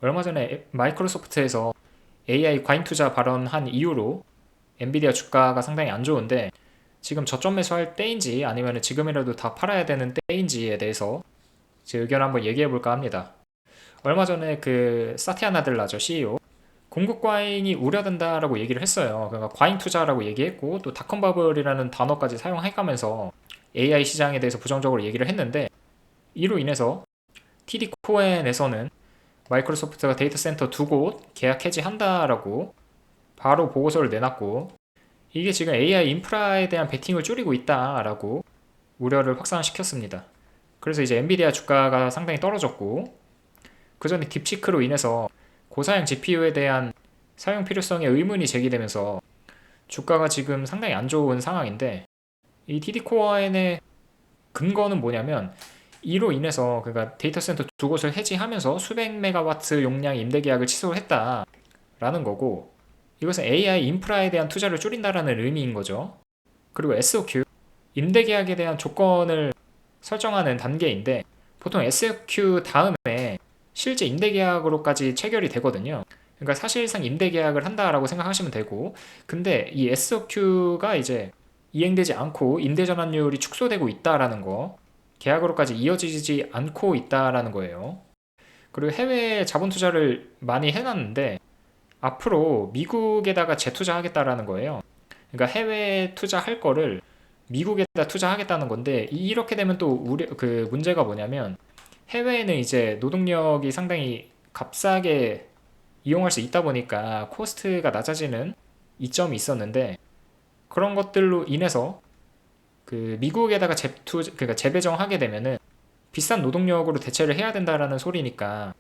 얼마 전에 마이크로소프트에서 AI 과잉 투자 발언한 이후로 엔비디아 주가가 상당히 안 좋은데 지금 저점 매수할 때인지 아니면 지금이라도 다 팔아야 되는 때인지에 대해서 제 의견을 한번 얘기해 볼까 합니다. 얼마 전에 그 사티아 나델라죠, CEO. 공급 과잉이 우려된다라고 얘기를 했어요. 그러니까 과잉 투자라고 얘기했고 또 닷컴 버블이라는 단어까지 사용해가면서 AI 시장에 대해서 부정적으로 얘기를 했는데 이로 인해서 TD 코엔에서는 마이크로소프트가 데이터 센터 두 곳 계약 해지한다라고 바로 보고서를 내놨고 이게 지금 AI 인프라에 대한 베팅을 줄이고 있다라고 우려를 확산시켰습니다. 그래서 이제 엔비디아 주가가 상당히 떨어졌고 그 전에 딥시크로 인해서 고사양 GPU에 대한 사용 필요성에 의문이 제기되면서 주가가 지금 상당히 안 좋은 상황인데 이 TD코어의 근거는 뭐냐면 이로 인해서 그러니까 데이터 센터 두 곳을 해지하면서 수백 메가와트 용량 임대 계약을 취소했다라는 거고 이것은 AI 인프라에 대한 투자를 줄인다라는 의미인 거죠. 그리고 SOQ 임대 계약에 대한 조건을 설정하는 단계인데 보통 SOQ 다음에 실제 임대 계약으로까지 체결이 되거든요. 그러니까 사실상 임대 계약을 한다라고 생각하시면 되고 근데 이 SOQ가 이제 이행되지 않고 임대 전환율이 축소되고 있다라는 거 계약으로까지 이어지지 않고 있다라는 거예요. 그리고 해외에 자본 투자를 많이 해놨는데 앞으로 미국에다가 재투자하겠다라는 거예요. 그러니까 해외 투자할 거를 미국에다 투자하겠다는 건데 이렇게 되면 또 그 문제가 뭐냐면 해외에는 이제 노동력이 상당히 값싸게 이용할 수 있다 보니까 코스트가 낮아지는 이점이 있었는데 그런 것들로 인해서 그 미국에다가 그러니까 재배정하게 되면은 비싼 노동력으로 대체를 해야 된다라는 소리니까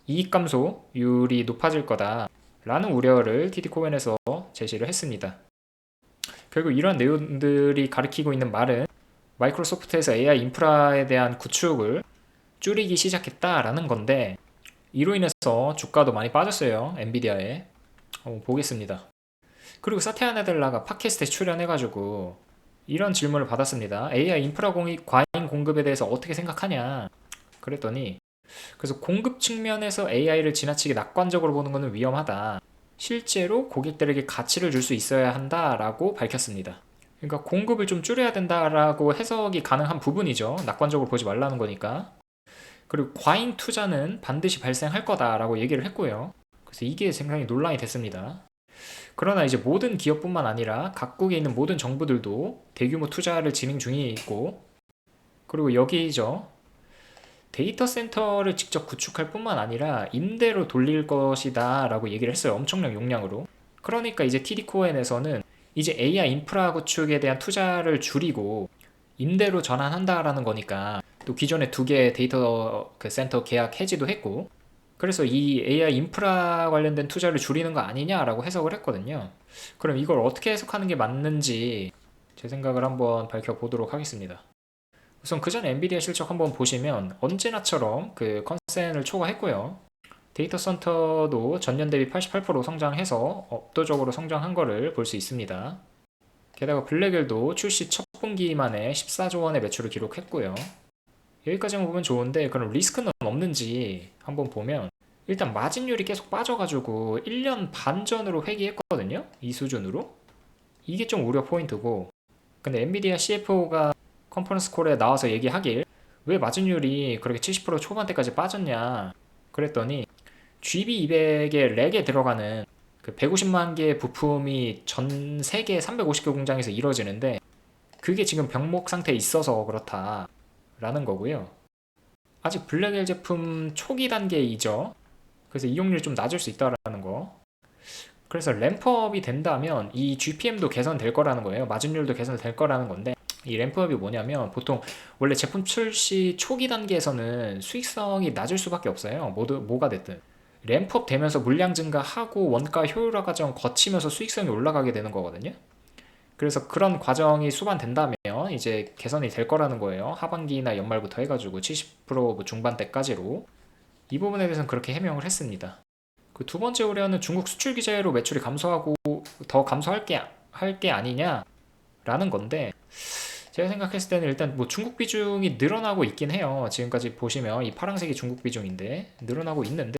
이익 감소율이 높아질 거다라는 우려를 TD 코멘에서 제시를 했습니다. 결국 이러한 내용들이 가리키고 있는 말은 마이크로소프트에서 AI 인프라에 대한 구축을 줄이기 시작했다라는 건데 이로 인해서 주가도 많이 빠졌어요. 엔비디아에. 보겠습니다. 그리고 사티아 나델라가 팟캐스트에 출연해가지고 이런 질문을 받았습니다. AI 인프라 과잉 공급에 대해서 어떻게 생각하냐? 그랬더니 그래서 공급 측면에서 AI를 지나치게 낙관적으로 보는 것은 위험하다. 실제로 고객들에게 가치를 줄 수 있어야 한다라고 밝혔습니다. 그러니까 공급을 좀 줄여야 된다라고 해석이 가능한 부분이죠. 낙관적으로 보지 말라는 거니까. 그리고 과잉 투자는 반드시 발생할 거다라고 얘기를 했고요. 그래서 이게 상당히 논란이 됐습니다. 그러나 이제 모든 기업뿐만 아니라 각국에 있는 모든 정부들도 대규모 투자를 진행 중에 있고 그리고 여기죠. 데이터 센터를 직접 구축할 뿐만 아니라 임대로 돌릴 것이다 라고 얘기를 했어요. 엄청난 용량으로. 그러니까 이제 TD코엔에서는 이제 AI 인프라 구축에 대한 투자를 줄이고 임대로 전환한다라는 거니까 또 기존에 두 개의 데이터 그 센터 계약 해지도 했고 그래서 이 AI 인프라 관련된 투자를 줄이는 거 아니냐라고 해석을 했거든요. 그럼 이걸 어떻게 해석하는 게 맞는지 제 생각을 한번 밝혀보도록 하겠습니다. 우선 그 전 엔비디아 실적 한번 보시면 언제나처럼 그 컨센을 초과했고요. 데이터 센터도 전년 대비 88% 성장해서 압도적으로 성장한 거를 볼 수 있습니다. 게다가 블랙엘도 출시 첫 분기 만에 14조 원의 매출을 기록했고요. 여기까지만 보면 좋은데 그럼 리스크는 없는지 한번 보면 일단 마진율이 계속 빠져가지고 1년 반 전으로 회귀했거든요. 이 수준으로. 이게 좀 우려 포인트고 근데 엔비디아 CFO가 컨퍼런스 콜에 나와서 얘기하길 왜 마진율이 그렇게 70% 초반대까지 빠졌냐 그랬더니 GB200의 렉에 들어가는 그 150만 개의 부품이 전 세계 350개 공장에서 이루어지는데 그게 지금 병목 상태에 있어서 그렇다라는 거고요. 아직 블랙엘 제품 초기 단계이죠. 그래서 이용률이 좀 낮을 수 있다라는 거. 그래서 램프업이 된다면 이 GPM도 개선될 거라는 거예요. 마진율도 개선될 거라는 건데 이 램프업이 뭐냐면 보통 원래 제품 출시 초기 단계에서는 수익성이 낮을 수밖에 없어요. 뭐가 됐든. 램프업 되면서 물량 증가하고 원가 효율화 과정 거치면서 수익성이 올라가게 되는 거거든요. 그래서 그런 과정이 수반된다면 이제 개선이 될 거라는 거예요. 하반기나 연말부터 해가지고 70% 중반대까지로. 이 부분에 대해서는 그렇게 해명을 했습니다. 그 두 번째 우려는 중국 수출 규제로 매출이 감소하고 더 감소할 게 아니냐라는 건데 제가 생각했을 때는 일단 뭐 중국 비중이 늘어나고 있긴 해요. 지금까지 보시면 이 파란색이 중국 비중인데 늘어나고 있는데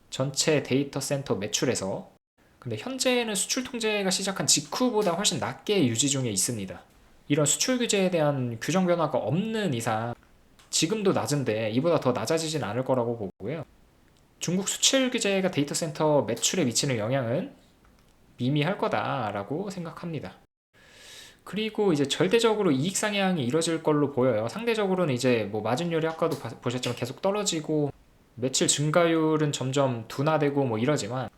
전체 데이터 센터 매출에서. 근데 현재는 수출 통제가 시작한 직후보다 훨씬 낮게 유지 중에 있습니다. 이런 수출 규제에 대한 규정 변화가 없는 이상 지금도 낮은데 이보다 더 낮아지진 않을 거라고 보고요. 중국 수출 규제가 데이터 센터 매출에 미치는 영향은 미미할 거다라고 생각합니다. 그리고 이제 절대적으로 이익 상향이 이뤄질 걸로 보여요. 상대적으로는 이제 뭐 마진율이 아까도 보셨지만 계속 떨어지고 매출 증가율은 점점 둔화되고 뭐 이러지만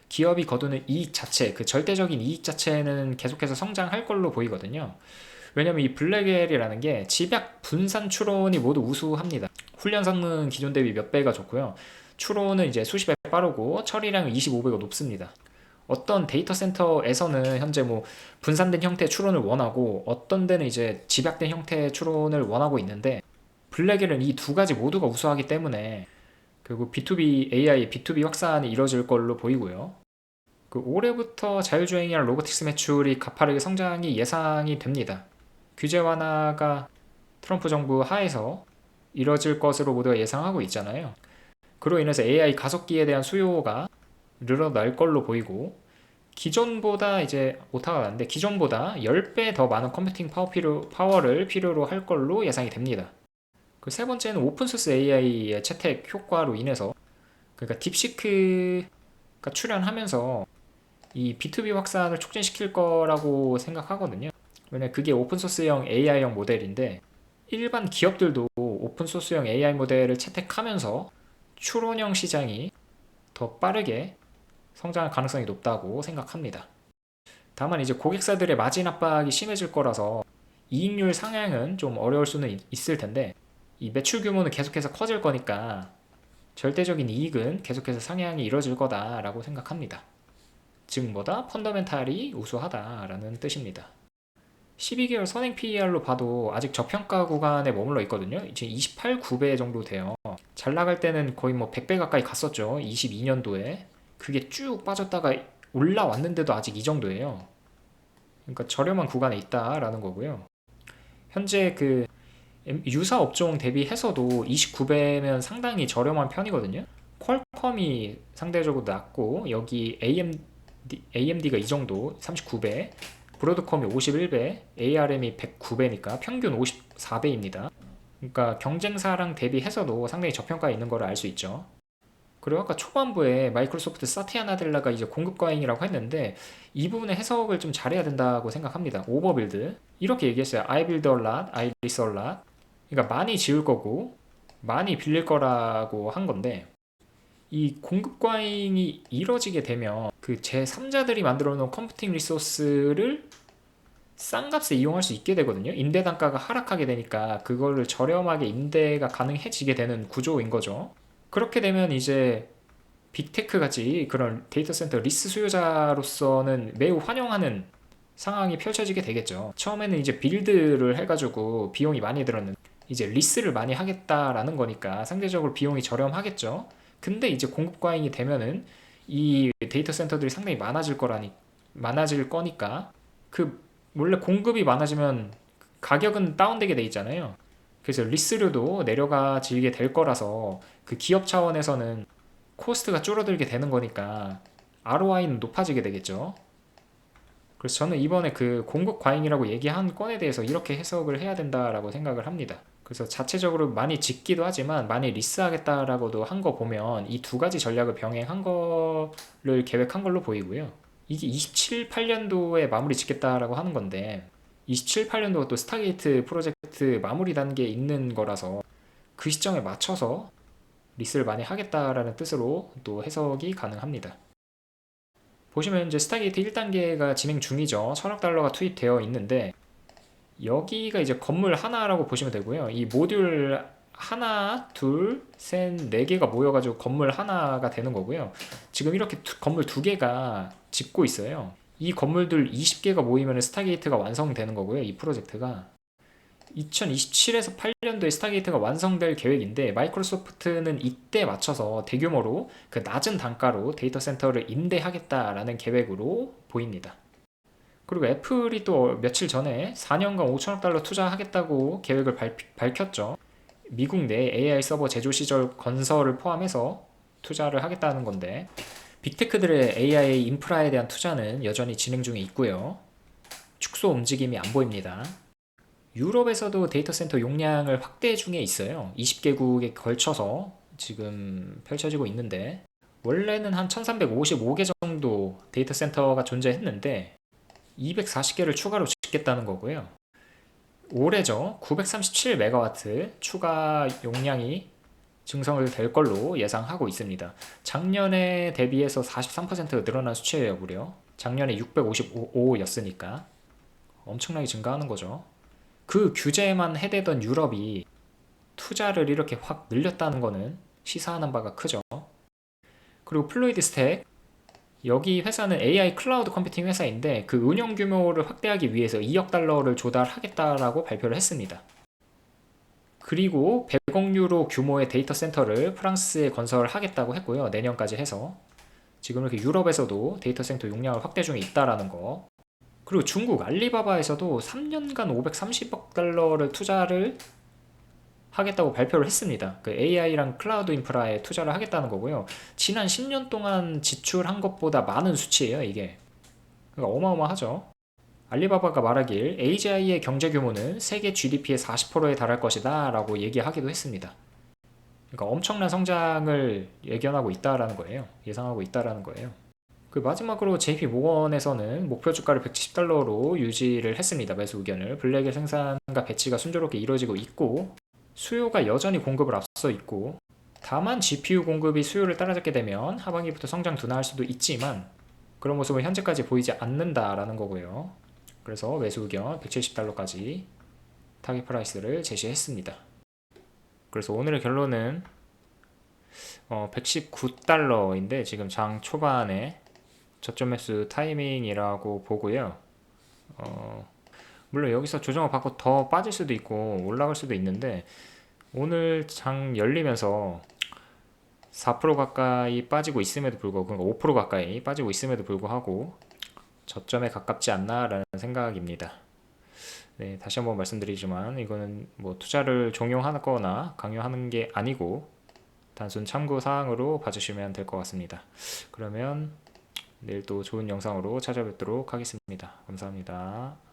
기업이 거두는 이익 자체, 그 절대적인 이익 자체는 계속해서 성장할 걸로 보이거든요. 왜냐면 이 블랙엘이라는 게 집약 분산 추론이 모두 우수합니다. 훈련 성능 기존 대비 몇 배가 좋고요. 추론은 이제 수십 배 빠르고 처리량은 25배가 높습니다. 어떤 데이터 센터에서는 현재 뭐 분산된 형태의 추론을 원하고 어떤 데는 이제 집약된 형태의 추론을 원하고 있는데 블랙엘은 이 두 가지 모두가 우수하기 때문에 결국 B2B AI, B2B 확산이 이뤄질 걸로 보이고요. 그 올해부터 자율주행이랑 로보틱스 매출이 가파르게 성장이 예상이 됩니다. 규제 완화가 트럼프 정부 하에서 이뤄질 것으로 모두가 예상하고 있잖아요. 그로 인해서 AI 가속기에 대한 수요가 늘어날 걸로 보이고 기존보다 이제 오타가 나는데 기존보다 10배 더 많은 컴퓨팅 파워를 필요로 할 걸로 예상이 됩니다. 그 세 번째는 오픈소스 AI의 채택 효과로 인해서 그러니까 딥시크가 출현하면서 이 B2B 확산을 촉진시킬 거라고 생각하거든요. 왜냐면 그게 오픈소스형 AI형 모델인데 일반 기업들도 오픈소스형 AI 모델을 채택하면서 추론형 시장이 더 빠르게 성장할 가능성이 높다고 생각합니다. 다만 이제 고객사들의 마진 압박이 심해질 거라서 이익률 상향은 좀 어려울 수는 있을 텐데 이 매출 규모는 계속해서 커질 거니까 절대적인 이익은 계속해서 상향이 이뤄질 거다라고 생각합니다. 지금보다 펀더멘탈이 우수하다라는 뜻입니다. 12개월 선행 PER로 봐도 아직 저평가 구간에 머물러 있거든요. 이제 28, 9배 정도 돼요. 잘 나갈 때는 거의 뭐 100배 가까이 갔었죠. 22년도에. 그게 쭉 빠졌다가 올라왔는데도 아직 이 정도예요. 그러니까 저렴한 구간에 있다라는 거고요. 현재 그 유사 업종 대비해서도 29배면 상당히 저렴한 편이거든요. 퀄컴이 상대적으로 낮고 여기 AMD가 이 정도 39배, 브로드컴이 51배, ARM이 109배니까 평균 54배입니다. 그러니까 경쟁사랑 대비해서도 상당히 저평가에 있는 걸 알 수 있죠. 그리고 아까 초반부에 마이크로소프트 사티아 나델라가 이제 공급 과잉이라고 했는데 이 부분의 해석을 좀 잘해야 된다고 생각합니다. 오버빌드 이렇게 얘기했어요. I build a lot, I lease a lot. 그러니까 많이 지을 거고 많이 빌릴 거라고 한 건데 이 공급 과잉이 이뤄지게 되면 그 제3자들이 만들어 놓은 컴퓨팅 리소스를 싼 값에 이용할 수 있게 되거든요. 임대 단가가 하락하게 되니까 그거를 저렴하게 임대가 가능해지게 되는 구조인 거죠. 그렇게 되면 이제 빅테크 같이 그런 데이터 센터 리스 수요자로서는 매우 환영하는 상황이 펼쳐지게 되겠죠. 처음에는 이제 빌드를 해가지고 비용이 많이 들었는데 이제 리스를 많이 하겠다라는 거니까 상대적으로 비용이 저렴하겠죠. 근데 이제 공급 과잉이 되면은 이 데이터 센터들이 상당히 많아질 거니까 그 원래 공급이 많아지면 가격은 다운되게 돼 있잖아요. 그래서 리스료도 내려가지게 될 거라서 그 기업 차원에서는 코스트가 줄어들게 되는 거니까 ROI는 높아지게 되겠죠. 그래서 저는 이번에 그 공급 과잉이라고 얘기한 건에 대해서 이렇게 해석을 해야 된다라고 생각을 합니다. 그래서 자체적으로 많이 짓기도 하지만 많이 리스하겠다라고도 한 거 보면 이 두 가지 전략을 병행한 거를 계획한 걸로 보이고요. 이게 27, 8년도에 마무리 짓겠다라고 하는 건데 27, 8년도가 또 스타게이트 프로젝트 마무리 단계에 있는 거라서 그 시점에 맞춰서 리스를 많이 하겠다라는 뜻으로 또 해석이 가능합니다. 보시면 이제 스타게이트 1단계가 진행 중이죠. 1000억 달러가 투입되어 있는데 여기가 이제 건물 하나라고 보시면 되고요. 이 모듈 하나, 둘, 셋, 네 개가 모여가지고 건물 하나가 되는 거고요. 지금 이렇게 건물 두 개가 짓고 있어요. 이 건물들 20개가 모이면 스타게이트가 완성되는 거고요. 이 프로젝트가 2027에서 8년도에 스타게이트가 완성될 계획인데 마이크로소프트는 이때 맞춰서 대규모로 그 낮은 단가로 데이터 센터를 임대하겠다라는 계획으로 보입니다. 그리고 애플이 또 며칠 전에 4년간 5천억 달러 투자하겠다고 계획을 밝혔죠. 미국 내 AI 서버 제조 시절 건설을 포함해서 투자를 하겠다는 건데, 빅테크들의 AI 인프라에 대한 투자는 여전히 진행 중에 있고요. 축소 움직임이 안 보입니다. 유럽에서도 데이터 센터 용량을 확대 중에 있어요. 20개국에 걸쳐서 지금 펼쳐지고 있는데, 원래는 한 1355개 정도 데이터 센터가 존재했는데 240개를 추가로 짓겠다는 거고요. 올해죠. 937메가와트 추가 용량이 증성을 될 걸로 예상하고 있습니다. 작년에 대비해서 43% 늘어난 수치예요, 무려. 작년에 655였으니까 엄청나게 증가하는 거죠. 그 규제만 해대던 유럽이 투자를 이렇게 확 늘렸다는 거는 시사하는 바가 크죠. 그리고 플루이드 스택, 여기 회사는 AI 클라우드 컴퓨팅 회사인데 그 운영 규모를 확대하기 위해서 2억 달러를 조달하겠다라고 발표를 했습니다. 그리고 100억 유로 규모의 데이터 센터를 프랑스에 건설하겠다고 했고요. 내년까지 해서. 지금 이렇게 유럽에서도 데이터 센터 용량을 확대 중에 있다라는 거. 그리고 중국 알리바바에서도 3년간 530억 달러를 투자를 하겠다고 발표를 했습니다. 그 AI랑 클라우드 인프라에 투자를 하겠다는 거고요. 지난 10년 동안 지출한 것보다 많은 수치예요, 이게. 그러니까 어마어마하죠. 알리바바가 말하길 AGI의 경제 규모는 세계 GDP의 40%에 달할 것이다 라고 얘기하기도 했습니다. 그러니까 엄청난 성장을 예견하고 있다라는 거예요. 예상하고 있다라는 거예요. 그 마지막으로 JP 모건에서는 목표 주가를 170달러로 유지를 했습니다. 매수 의견을. 블랙의 생산과 배치가 순조롭게 이루어지고 있고 수요가 여전히 공급을 앞서 있고, 다만 GPU 공급이 수요를 따라잡게 되면 하반기부터 성장 둔화할 수도 있지만 그런 모습은 현재까지 보이지 않는다라는 거고요. 그래서 매수 의견 170달러까지 타깃 프라이스를 제시했습니다. 그래서 오늘의 결론은 119달러인데 지금 장 초반에 저점 매수 타이밍이라고 보고요. 물론 여기서 조정을 받고 더 빠질 수도 있고 올라갈 수도 있는데 오늘 장 열리면서 4% 가까이 빠지고 있음에도 불구하고, 그러니까 5% 가까이 빠지고 있음에도 불구하고 저점에 가깝지 않나라는 생각입니다. 네, 다시 한번 말씀드리지만 이거는 뭐 투자를 종용하거나 강요하는 게 아니고 단순 참고 사항으로 봐주시면 될 것 같습니다. 그러면 내일 또 좋은 영상으로 찾아뵙도록 하겠습니다. 감사합니다.